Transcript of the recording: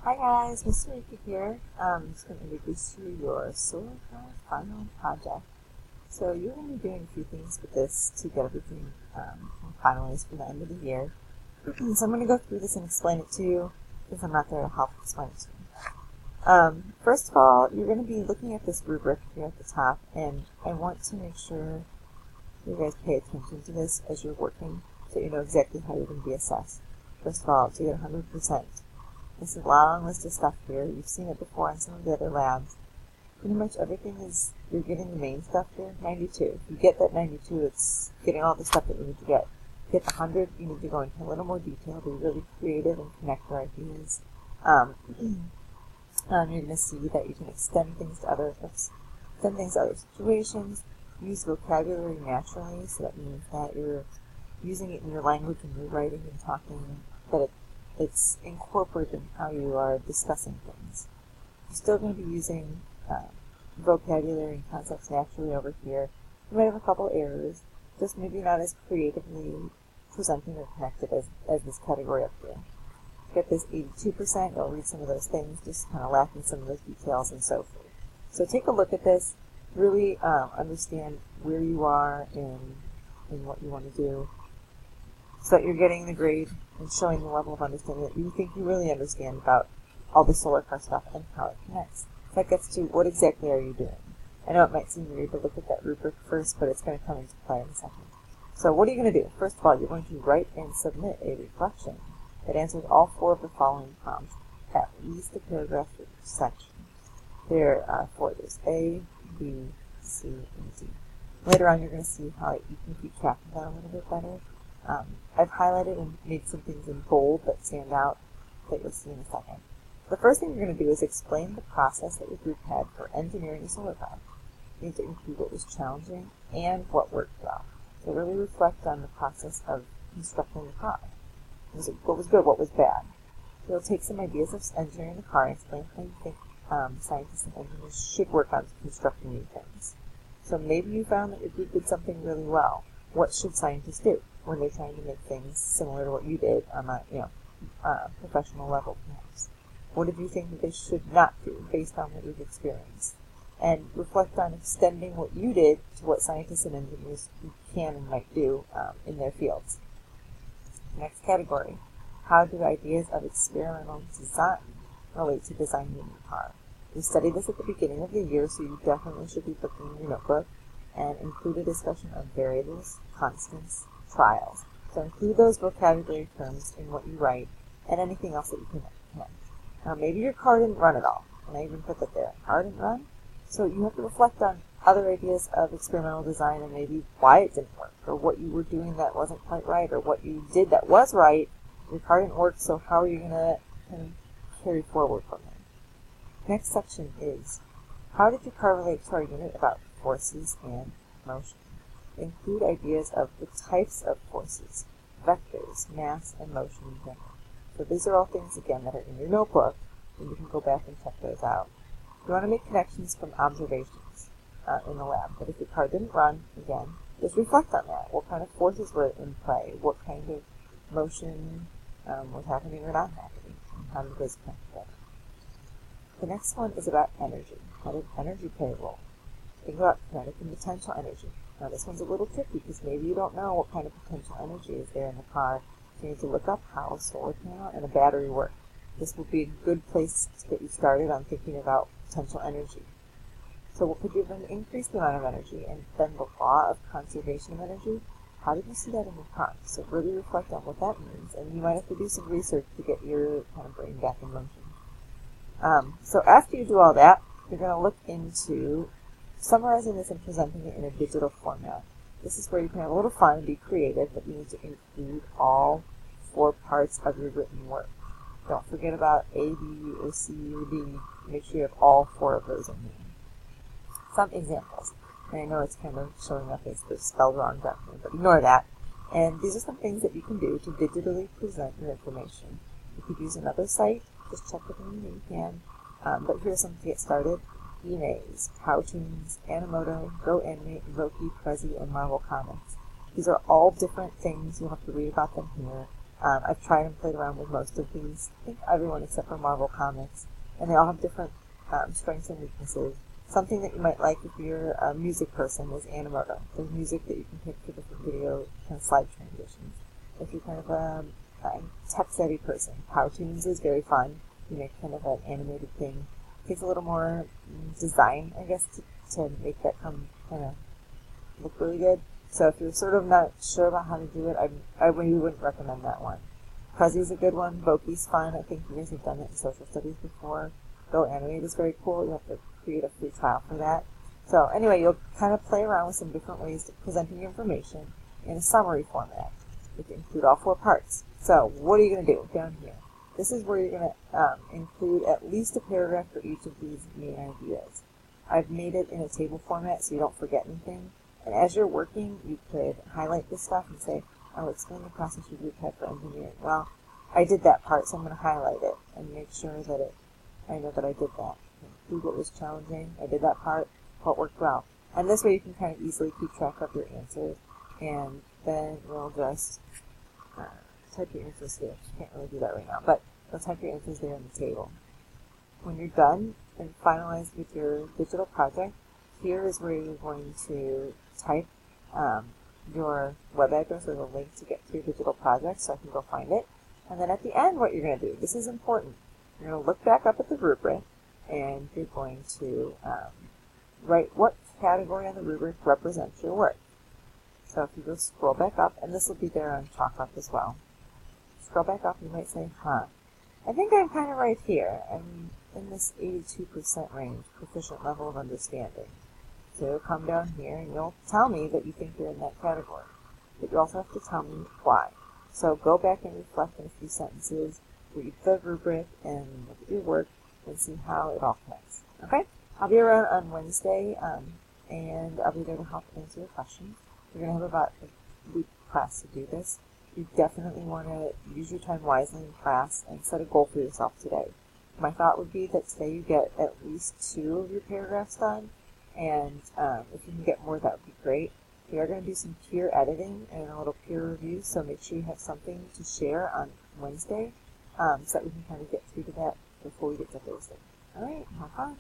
Hi guys, Miss Rika here. I'm just going to introduce you your Solar Car final project. So you're going to be doing a few things with this to get everything finalized for the end of the year. So I'm going to go through this and explain it to you because I'm not there to help explain it to you. First of all, you're going to be looking at this rubric here at the top, and I want to make sure you guys pay attention to this as you're working so you know exactly how you're going to be assessed. First of all, to get 100%. This is a long list of stuff here. You've seen it before in some of the other labs. Pretty much everything is, you're getting the main stuff here, 92. If you get that 92, it's getting all the stuff that you need to get. To get the 100, you need to go into a little more detail, be really creative and connect your ideas. You're going to see that you can extend things to other situations, use vocabulary naturally, so that means that you're using it in your language when you're writing and talking, that it's incorporated in how you are discussing things. You're still going to be using vocabulary and concepts naturally over here. You might have a couple errors, just maybe not as creatively presenting or connected as this category up here. Get this 82%, you'll read some of those things, just kind of lacking some of those details and so forth. So take a look at this, really understand where you are in what you want to do, so that you're getting the grade and showing the level of understanding that you think you really understand about all the solar car stuff and how it connects. So that gets to what exactly are you doing. I know it might seem weird to look at that rubric first, but it's going to come into play in a second. So what are you going to do? First of all, you're going to write and submit a reflection that answers all 4 of the following prompts, at least a paragraph for each section. There are 4. There's A, B, C, and D. Later on, you're going to see how you can keep track of that a little bit better. I've highlighted and made some things in bold that stand out that you'll see in a second. The first thing you're going to do is explain the process that your group had for engineering a solar car. You need to include what was challenging and what worked well. So really reflect on the process of constructing the car. What was good, what was bad. You'll take some ideas of engineering the car and explain how you think scientists and engineers should work on constructing new things. So maybe you found that your group did something really well. What should scientists do when they're trying to make things similar to what you did on a professional level, perhaps? What did you think that they should not do based on what you've experienced? And reflect on extending what you did to what scientists and engineers can and might do in their fields. Next category, how do ideas of experimental design relate to designing a new car? We studied this at the beginning of the year, so you definitely should be looking in your notebook and include a discussion of variables, constants, trials. So include those vocabulary terms in what you write and anything else that you can connect. Now maybe your car didn't run at all, and I even put that there. Car didn't run? So you have to reflect on other ideas of experimental design and maybe why it didn't work, or what you were doing that wasn't quite right, or what you did that was right. Your car didn't work, so how are you going to carry forward from there? Next section is, how did your car relate to our unit about forces and motion? Include ideas of the types of forces, vectors, mass, and motion in general. So these are all things, again, that are in your notebook, and you can go back and check those out. You want to make connections from observations in the lab. But if your car didn't run, again, just reflect on that. What kind of forces were in play? What kind of motion was happening or not happening? And how did those connect together? The next one is about energy. How did energy play a role? Think about kinetic and potential energy. Now this one's a little tricky because maybe you don't know what kind of potential energy is there in the car. So you need to look up how a solar panel and a battery work. This will be a good place to get you started on thinking about potential energy. So what could give them increase the amount of energy, and then the law of conservation of energy? How did you see that in your car? So really reflect on what that means, and you might have to do some research to get your kind of brain back in motion. So after you do all that, you're going to look into summarizing this and presenting it in a digital format. This is where you can have a little fun and be creative, but you need to include all 4 parts of your written work. Don't forget about A, B, or C, or D. Make sure you have all 4 of those in here. Some examples. And I know it's kind of showing up as they're spelled wrong, definitely, but ignore that. And these are some things that you can do to digitally present your information. You could use another site. Just check with me when you can. But here's some to get started. eMaze, Powtoons, Animoto, GoAnimate, Roki, Prezi, and Marvel Comics. These are all different things. You'll have to read about them here. I've tried and played around with most of these. I think everyone except for Marvel Comics. And they all have different strengths and weaknesses. Something that you might like if you're a music person is Animoto. There's music that you can pick for different video kind of slide transitions. If you're kind of a tech-savvy person, Powtoons is very fun. You make kind of an animated thing. It takes a little more design, I guess, to make that come kind of look really good. So if you're sort of not sure about how to do it, I maybe wouldn't recommend that one. Prezi a good one. Voki's fun. I think you guys have done it in social studies before. Go Animate is very cool. You have to create a free trial for that. So anyway, you'll kind of play around with some different ways of presenting your information in a summary format. You can include all 4 parts. So what are you going to do down here? This is where you're going to include at least a paragraph for each of these main ideas. I've made it in a table format so you don't forget anything. And as you're working, you could highlight this stuff and say, I will explain the process your group had for engineering. Well, I did that part, so I'm going to highlight it and make sure that I know that I did that. Include what was challenging. I did that part. What worked well. And this way you can kind of easily keep track of your answers. And then you'll just type your answers here. You can't really do that right now, but you'll type your answers there on the table. When you're done and finalized with your digital project, here is where you're going to type your web address or the link to get to your digital project so I can go find it. And then at the end, what you're going to do, this is important, you're going to look back up at the rubric and you're going to write what category on the rubric represents your work. So if you go scroll back up, and this will be there on Chalkup as well. Scroll back up, you might say, I think I'm kind of right here. I'm in this 82% range, proficient level of understanding. So come down here and you'll tell me that you think you're in that category. But you also have to tell me why. So go back and reflect in a few sentences, read the rubric, and look at your work and see how it all connects. Okay? I'll be around on Wednesday, and I'll be there to help answer your questions. You're going to have about a week class to do this. You definitely want to use your time wisely in class and set a goal for yourself today. My thought would be that today you get at least 2 of your paragraphs done, and if you can get more, that would be great. We are going to do some peer editing and a little peer review, so make sure you have something to share on Wednesday so that we can kind of get through to that before we get to Thursday. All right, have fun.